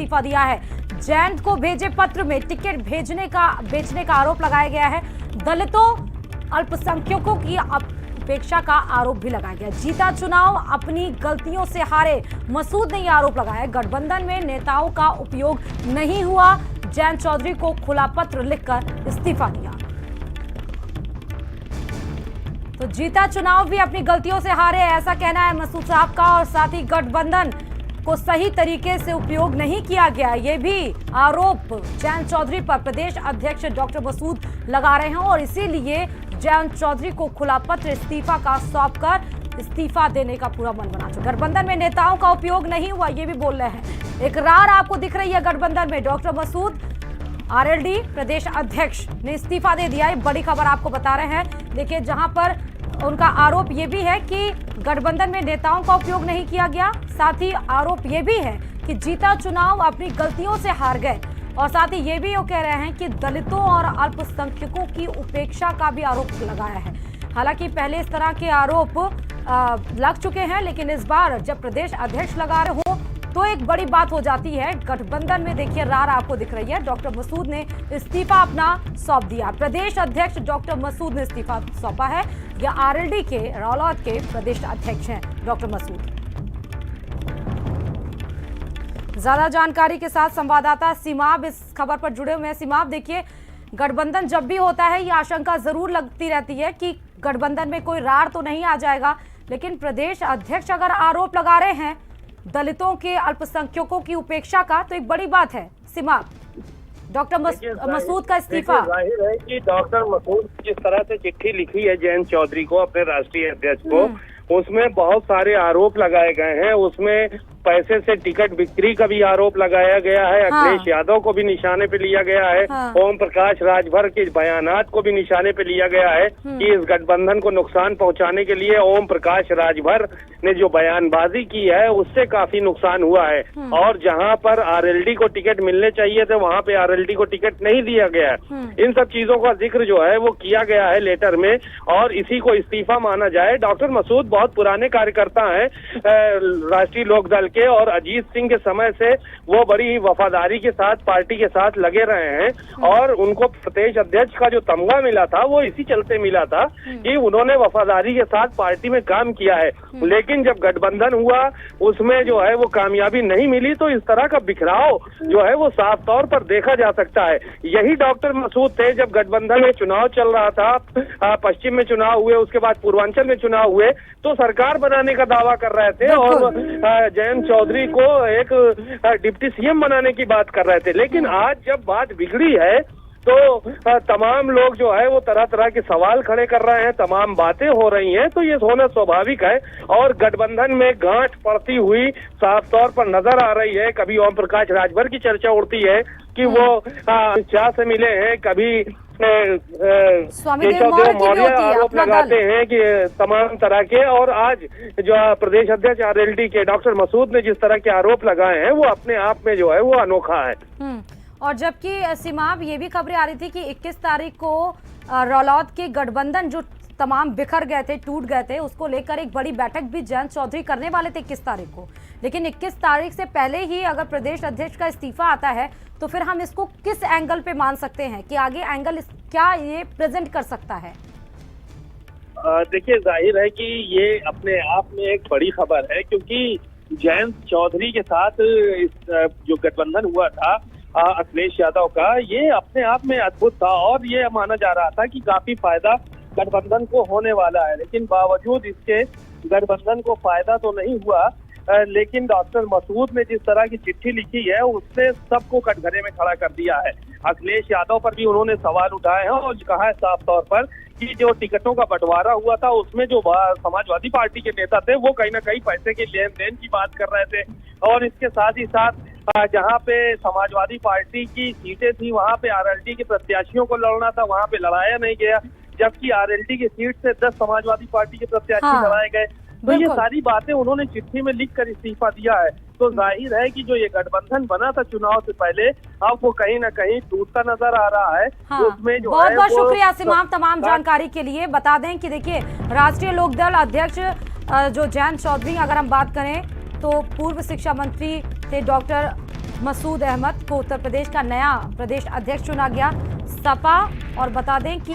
इस्तीफा दिया है। जयंत को भेजे पत्र में टिकट बेचने का आरोप लगाया गया है। दलितों अल्पसंख्यकों की उपेक्षा का आरोप भी लगाया गया। जीता चुनाव, अपनी गलतियों से हारे, मसूद ने यह आरोप लगाया। गठबंधन में नेताओं का उपयोग नहीं हुआ, जयंत चौधरी को खुला पत्र लिखकर इस्तीफा दिया। तो जीता चुनाव भी अपनी गलतियों से हारे, ऐसा कहना है मसूद साहब का। और साथ ही गठबंधन को सही तरीके से उपयोग नहीं किया गया, ये भी आरोप जयंत चौधरी पर प्रदेश अध्यक्ष डॉक्टर मसूद लगा रहे हैं। और इसीलिए जयंत चौधरी को खुला पत्र इस्तीफा का सौंपकर इस्तीफा देने का पूरा मन बना चुका। गठबंधन में नेताओं का उपयोग नहीं हुआ, ये भी बोल रहे हैं। एक रार आपको दिख रही है गठबंधन में। डॉक्टर मसूद आरएलडी प्रदेश अध्यक्ष ने इस्तीफा दे दिया है, बड़ी खबर आपको बता रहे हैं। देखिए, जहां पर उनका आरोप ये भी है कि गठबंधन में नेताओं का उपयोग नहीं किया गया, साथ ही आरोप ये भी है कि जीता चुनाव अपनी गलतियों से हार गए। और साथ ही ये भी वो कह रहे हैं कि दलितों और अल्पसंख्यकों की उपेक्षा का भी आरोप लगाया है। हालांकि पहले इस तरह के आरोप लग चुके हैं, लेकिन इस बार जब प्रदेश अध्यक्ष लगा रहे हो तो एक बड़ी बात हो जाती है। गठबंधन में देखिए रार आपको दिख रही है। डॉक्टर मसूद ने इस्तीफा अपना सौंप दिया। प्रदेश अध्यक्ष डॉक्टर मसूद ने इस्तीफा सौंपा है। या आरएलडी के रौलौद के प्रदेश अध्यक्ष हैं डॉक्टर मसूद। ज्यादा जानकारी के साथ संवाददाता सिमाब इस खबर पर जुड़े हुए हैं। सिमाब, देखिए, गठबंधन जब भी होता है ये आशंका जरूर लगती रहती है कि गठबंधन में कोई रार तो नहीं आ जाएगा, लेकिन प्रदेश अध्यक्ष अगर आरोप लगा रहे हैं दलितों के अल्पसंख्यकों की उपेक्षा का, तो एक बड़ी बात है। सिमाब, डॉक्टर मसूद का इस्तीफा। जाहिर है कि डॉक्टर मसूद जिस तरह से चिट्ठी लिखी है जयंत चौधरी को, अपने राष्ट्रीय अध्यक्ष को, उसमें बहुत सारे आरोप लगाए गए हैं। उसमें पैसे से टिकट बिक्री का भी आरोप लगाया गया है। अखिलेश यादव को भी निशाने पे लिया गया है। ओम प्रकाश राजभर के बयानात को भी निशाने पे लिया गया है कि इस गठबंधन को नुकसान पहुंचाने के लिए ओम प्रकाश राजभर ने जो बयानबाजी की है उससे काफी नुकसान हुआ है। और जहां पर आरएलडी को टिकट मिलने चाहिए थे वहां पे आरएलडी को टिकट नहीं दिया गया है। इन सब चीजों का जिक्र जो है वो किया गया है लेटर में, और इसी को इस्तीफा माना जाए। डॉक्टर मसूद बहुत पुराने कार्यकर्ता हैं राष्ट्रीय लोकदल के, और अजीत सिंह के समय से वो बड़ी वफादारी के साथ पार्टी के साथ लगे रहे हैं। और उनको प्रदेश अध्यक्ष का जो तमगा मिला था वो इसी चलते मिला था कि उन्होंने वफादारी के साथ पार्टी में काम किया है। लेकिन जब गठबंधन हुआ उसमें जो है वो कामयाबी नहीं मिली, तो इस तरह का बिखराव जो है वो साफ तौर पर देखा जा सकता है। यही डॉक्टर मसूद थे जब गठबंधन में चुनाव चल रहा था, पश्चिम में चुनाव हुए, उसके बाद पूर्वांचल में चुनाव हुए, तो सरकार बनाने का दावा कर रहे थे और जयंत चौधरी को एक डिप्टी सीएम बनाने की बात कर रहे थे। लेकिन आज जब बात बिगड़ी है तो तमाम लोग जो है वो तरह तरह के सवाल खड़े कर रहे हैं, तमाम बातें हो रही हैं, तो ये होना स्वाभाविक है। और गठबंधन में गांठ पड़ती हुई साफ तौर पर नजर आ रही है। कभी ओम प्रकाश राजभर की चर्चा उड़ती है कि वो शाह से मिले हैं, कभी केशव देव मौर्य आरोप लगाते हैं कि तमाम तरह के, और आज जो प्रदेश अध्यक्ष आरएलडी के डॉक्टर मसूद ने जिस तरह के आरोप लगाए हैं वो अपने आप में जो है वो अनोखा है। और जबकि सीमाब ये भी खबरें आ रही थी कि 21 तारीख को रौलौद के गठबंधन जो तमाम बिखर गए थे, टूट गए थे, उसको लेकर एक बड़ी बैठक भी जयंत चौधरी करने वाले थे 21 तारीख को। लेकिन 21 तारीख से पहले ही अगर प्रदेश अध्यक्ष का इस्तीफा आता है तो फिर हम इसको किस एंगल पे मान सकते हैं कि आगे एंगल क्या ये प्रेजेंट कर सकता है? देखिए, जाहिर है कि ये अपने आप में एक बड़ी खबर है, क्योंकि जयंत चौधरी के साथ इस जो गठबंधन हुआ था अखिलेश यादव का, ये अपने आप में अद्भुत था और ये माना जा रहा था कि काफी फायदा गठबंधन को होने वाला है। लेकिन बावजूद इसके गठबंधन को फायदा तो नहीं हुआ। लेकिन डॉक्टर मसूद ने जिस तरह की चिट्ठी लिखी है उसने सबको कटघरे में खड़ा कर दिया है। अखिलेश यादव पर भी उन्होंने सवाल उठाए हैं और कहा है साफ तौर पर कि जो टिकटों का बंटवारा हुआ था उसमें जो समाजवादी पार्टी के नेता थे वो कहीं ना कहीं पैसे के लेन देन की बात कर रहे थे। और इसके साथ ही साथ जहां पे समाजवादी पार्टी की सीटें थी वहां पे आरएलडी के प्रत्याशियों को लड़ना था, वहां पे लड़ाया नहीं गया, जबकि आरएलडी की सीट से 10 समाजवादी पार्टी के प्रत्याशी लड़ाए गए। तो ये सारी बातें उन्होंने चिट्ठी में लिख कर इस्तीफा दिया है। तो जाहिर है कि जो ये गठबंधन बना था चुनाव से पहले, अब वो कहीं ना कहीं टूटता नजर आ रहा है। उसमें जो बहुत बहुत शुक्रिया सिमाम तमाम जानकारी के लिए। बता दें कि देखिए, राष्ट्रीय लोकदल अध्यक्ष जो जयंत चौधरी, अगर हम बात करें तो पूर्व शिक्षा मंत्री थे डॉक्टर मसूद अहमद को उत्तर प्रदेश का नया प्रदेश अध्यक्ष चुना गया सपा। और बता दें कि